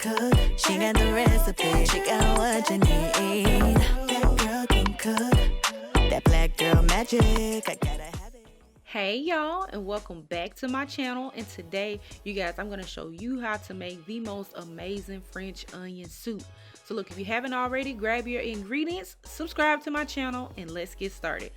cook. She got the recipe. She got what you need. That girl can cook. That black girl magic. I gotta have it. Hey y'all, and welcome back to my channel. And today, you guys, I'm going to show you how to make the most amazing French onion soup. So look, if you haven't already, grab your ingredients, subscribe to my channel, and let's get started.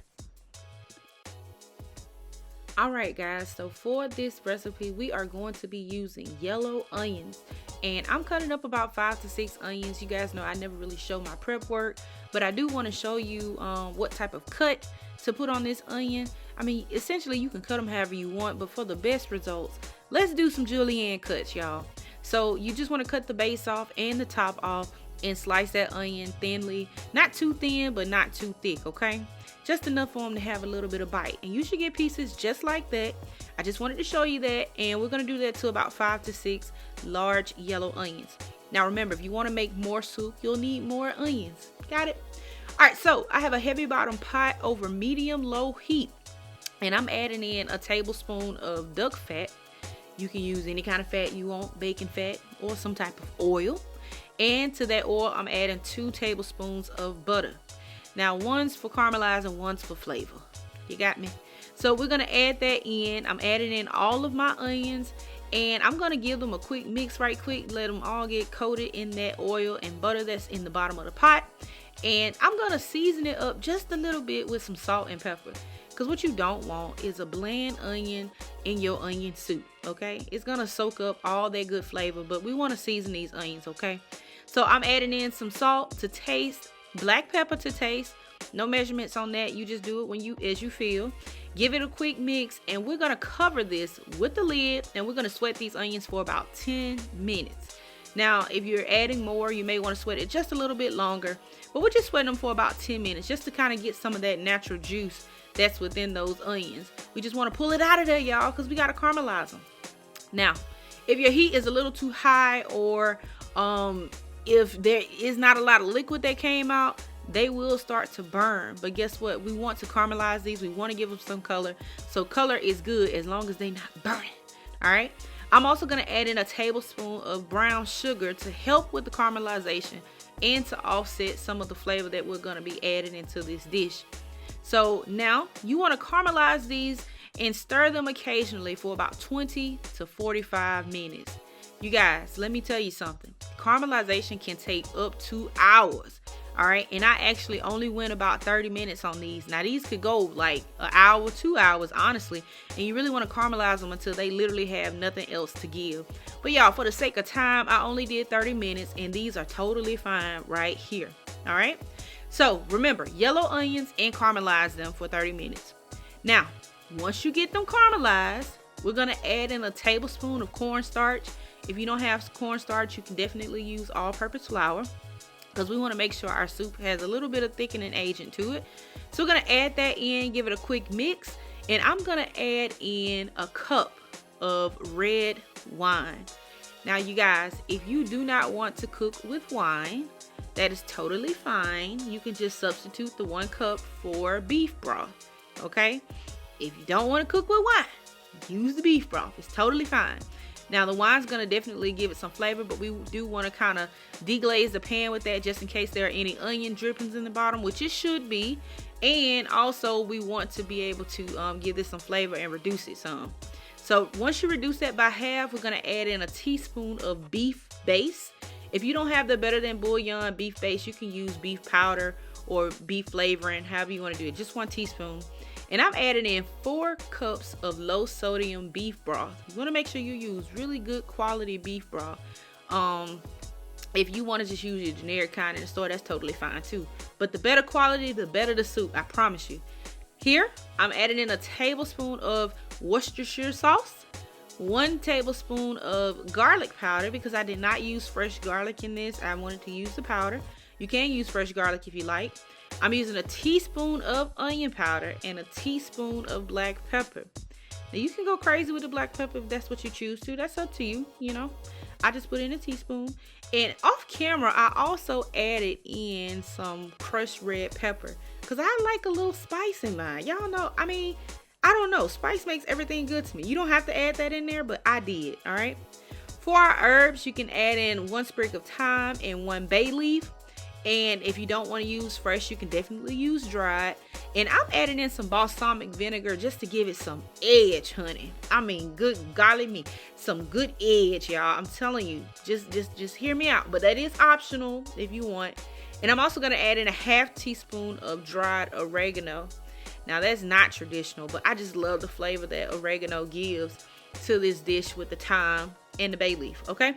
Alright guys, so for this recipe, we are going to be using yellow onions. And I'm cutting up about 5 to 6 onions. You guys know I never really show my prep work, but I do want to show you what type of cut to put on this onion. I mean, essentially you can cut them however you want, but for the best results, let's do some julienne cuts, y'all. So you just want to cut the base off and the top off and slice that onion thinly. Not too thin, but not too thick, okay? Just enough for them to have a little bit of bite. And you should get pieces just like that. I just wanted to show you that, and we're going to do that to about 5 to 6 large yellow onions. Now remember, if you want to make more soup, you'll need more onions. Got it? Alright, so I have a heavy bottom pot over medium-low heat. And I'm adding in a tablespoon of duck fat. You can use any kind of fat you want, bacon fat or some type of oil. And to that oil, I'm adding 2 tablespoons of butter. Now, one's for caramelizing, one's for flavor. You got me? So we're going to add that in. I'm adding in all of my onions. And I'm going to give them a quick mix right quick. Let them all get coated in that oil and butter that's in the bottom of the pot. And I'm going to season it up just a little bit with some salt and pepper. Because what you don't want is a bland onion in your onion soup, okay? It's going to soak up all that good flavor, but we want to season these onions, okay? So I'm adding in some salt to taste, black pepper to taste. No measurements on that. You just do it as you feel. Give it a quick mix, and we're going to cover this with the lid, and we're going to sweat these onions for about 10 minutes. Now, if you're adding more, you may want to sweat it just a little bit longer, but we're just sweating them for about 10 minutes just to kind of get some of that natural juice that's within those onions. We just want to pull it out of there, y'all, because we got to caramelize them. Now, if your heat is a little too high, or if there is not a lot of liquid that came out, they will start to burn. But guess what? We want to caramelize these. We want to give them some color. So color is good as long as they're not burning. All right. I'm also going to add in a tablespoon of brown sugar to help with the caramelization and to offset some of the flavor that we're going to be adding into this dish. So now you want to caramelize these and stir them occasionally for about 20 to 45 minutes. You guys, let me tell you something. Caramelization can take up to hours. All right. And I actually only went about 30 minutes on these. Now these could go like an hour, 2 hours, honestly. And you really want to caramelize them until they literally have nothing else to give. But y'all, for the sake of time, I only did 30 minutes and these are totally fine right here. All right. So remember, yellow onions and caramelize them for 30 minutes. Now, once you get them caramelized, we're going to add in a tablespoon of cornstarch. If you don't have cornstarch, you can definitely use all-purpose flour, because we want to make sure our soup has a little bit of thickening agent to it. So we're going to add that in, give it a quick mix, and I'm going to add in a cup of red wine. Now, you guys, if you do not want to cook with wine, that is totally fine. You can just substitute the 1 cup for beef broth, okay? If you don't want to cook with wine, use the beef broth. It's totally fine. Now, the wine's going to definitely give it some flavor, but we do want to kind of deglaze the pan with that just in case there are any onion drippings in the bottom, which it should be. And also, we want to be able to give this some flavor and reduce it some. So once you reduce that by half, we're going to add in a teaspoon of beef base. If you don't have the Better Than Bouillon beef base, you can use beef powder or beef flavoring, however you want to do it. Just 1 teaspoon. And I'm adding in 4 cups of low sodium beef broth. You want to make sure you use really good quality beef broth. If you want to just use your generic kind in the store, that's totally fine too. But the better quality, the better the soup, I promise you. Here, I'm adding in a tablespoon of Worcestershire sauce, 1 tablespoon of garlic powder, because I did not use fresh garlic in this. I wanted to use the powder. You can use fresh garlic if you like. I'm using a teaspoon of onion powder and a teaspoon of black pepper. Now you can go crazy with the black pepper if that's what you choose to. That's up to you, you know. I just put in a teaspoon. And off camera, I also added in some crushed red pepper, because I like a little spice in mine. Y'all know, I mean, I don't know. Spice makes everything good to me. You don't have to add that in there, but I did, all right? For our herbs, you can add in 1 sprig of thyme and 1 bay leaf. And if you don't want to use fresh, you can definitely use dried. And I'm adding in some balsamic vinegar just to give it some edge, honey. I mean, good golly me, some good edge, y'all. I'm telling you, just hear me out. But that is optional if you want. And I'm also gonna add in a 1/2 teaspoon of dried oregano. Now that's not traditional, but I just love the flavor that oregano gives to this dish with the thyme and the bay leaf. Okay,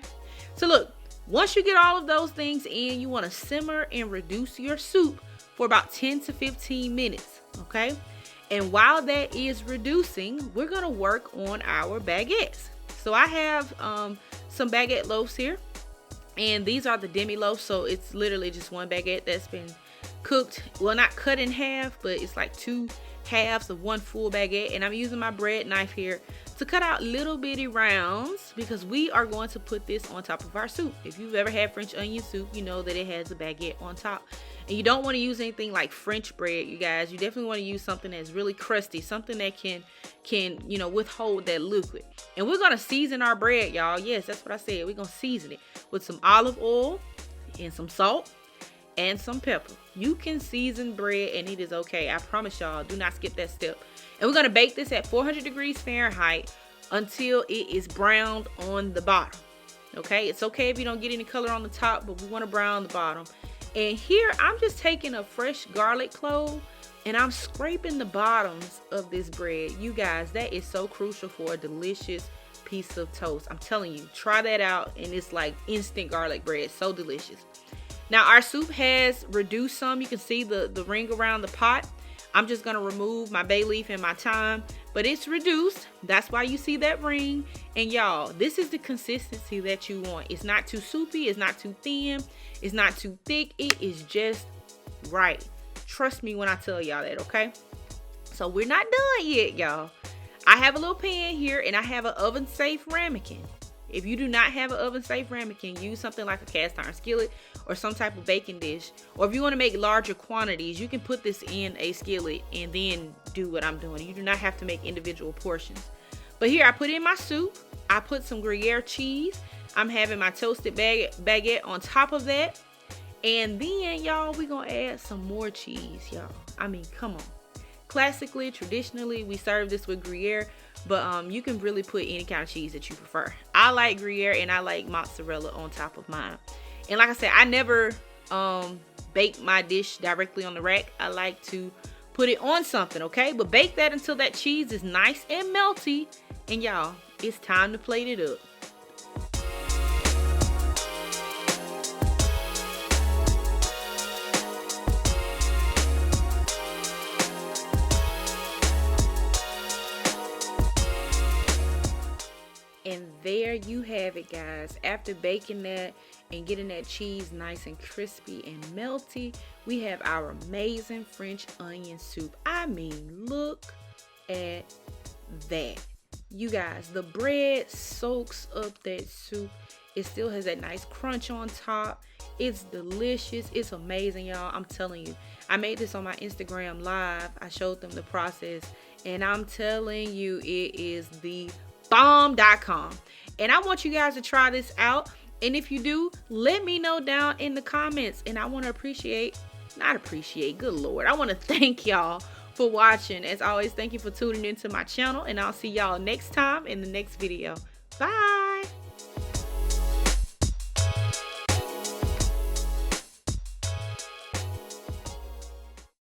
so look. Once you get all of those things in, you want to simmer and reduce your soup for about 10 to 15 minutes, okay? And while that is reducing, we're going to work on our baguettes. So I have some baguette loaves here, and these are the demi loaves, so it's literally just one baguette that's been cooked, well, not cut in half, but it's like 2 halves of 1 full baguette. And I'm using my bread knife here to cut out little bitty rounds because we are going to put this on top of our soup. If you've ever had French onion soup, you know that it has a baguette on top. And you don't want to use anything like French bread, you guys. You definitely want to use something that's really crusty, something that can you know, withhold that liquid. And we're going to season our bread, y'all. Yes, that's what I said. We're going to season it with some olive oil and some salt and some pepper. You can season bread and it is okay. I promise y'all, do not skip that step. And we're going to bake this at 400 degrees Fahrenheit until it is browned on the bottom. Okay, it's okay if you don't get any color on the top, but we want to brown the bottom. And here I'm just taking a fresh garlic clove and I'm scraping the bottoms of this bread. You guys, that is so crucial for a delicious piece of toast. I'm telling you, try that out, and it's like instant garlic bread. So delicious. Now our soup has reduced some. You can see the ring around the pot. I'm just going to remove my bay leaf and my thyme, but it's reduced. That's why you see that ring. And y'all, this is the consistency that you want. It's not too soupy. It's not too thin. It's not too thick. It is just right. Trust me when I tell y'all that, okay? So we're not done yet, y'all. I have a little pan here and I have an oven safe ramekin. If you do not have an oven safe ramekin, use something like a cast iron skillet or some type of baking dish. Or if you want to make larger quantities, you can put this in a skillet and then do what I'm doing. You do not have to make individual portions. But here I put in my soup. I put some Gruyere cheese. I'm having my toasted baguette on top of that. And then, y'all, we're going to add some more cheese, y'all. I mean, come on. Classically, traditionally, we serve this with Gruyere. But you can really put any kind of cheese that you prefer. I like Gruyere and I like mozzarella on top of mine. And like I said, I never bake my dish directly on the rack. I like to put it on something, okay? But bake that until that cheese is nice and melty. And y'all, it's time to plate it up. And there you have it, guys. After baking that and getting that cheese nice and crispy and melty, we have our amazing French onion soup. I mean, look at that. You guys, the bread soaks up that soup. It still has that nice crunch on top. It's delicious. It's amazing, y'all. I'm telling you. I made this on my Instagram live. I showed them the process. And I'm telling you, it is the bomb.com. And I want you guys to try this out. And if you do, let me know down in the comments. And I want to good Lord. I want to thank y'all for watching. As always, thank you for tuning into my channel. And I'll see y'all next time in the next video. Bye.